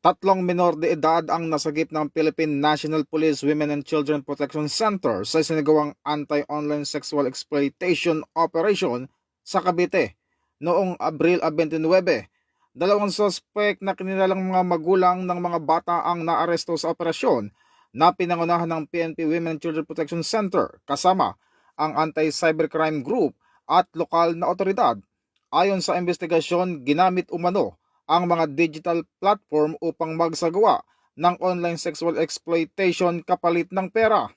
Tatlong minor de edad ang nasagip ng Philippine National Police Women and Children Protection Center sa isinagawang anti-online sexual exploitation operation sa Cavite noong Abril 29. Dalawang suspect na kinilalang mga magulang ng mga bata ang naaresto sa operasyon na pinangunahan ng PNP Women and Children Protection Center kasama ang Anti-Cybercrime Group at lokal na otoridad. Ayon sa investigasyon, ginamit umano ang mga digital platform upang magsagawa ng online sexual exploitation kapalit ng pera.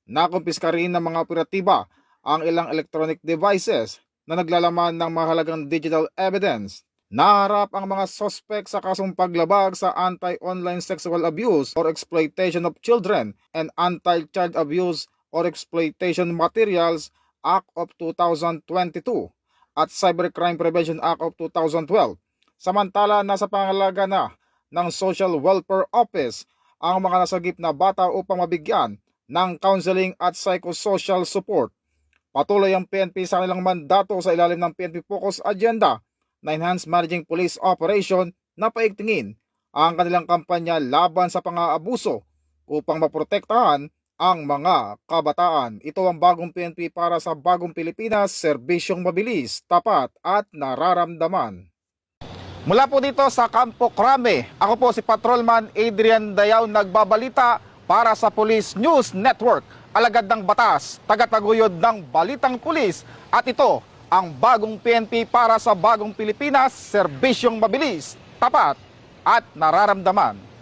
Nakumpiska rin ng mga operatiba ang ilang electronic devices na naglalaman ng mahalagang digital evidence. Naharap ang mga suspect sa kasong paglabag sa Anti-Online Sexual Abuse or Exploitation of Children and Anti-Child Abuse or Exploitation Materials Act of 2022 at Cybercrime Prevention Act of 2012. Samantala, nasa pangalaga na ng Social Welfare Office ang mga nasagip na bata upang mabigyan ng counseling at psychosocial support. Patuloy ang PNP sa kanilang mandato sa ilalim ng PNP Focus Agenda na Enhanced Managing Police Operation na paigtingin ang kanilang kampanya laban sa pang-aabuso upang maprotektahan ang mga kabataan. Ito ang bagong PNP para sa bagong Pilipinas, serbisyong mabilis, tapat at nararamdaman. Mula po dito sa Campo Crame, ako po si Patrolman Adrian Dayaw nagbabalita para sa Police News Network. Alagad ng batas, tagataguyod ng balitang pulis at ito ang bagong PNP para sa bagong Pilipinas, serbisyong mabilis, tapat at nararamdaman.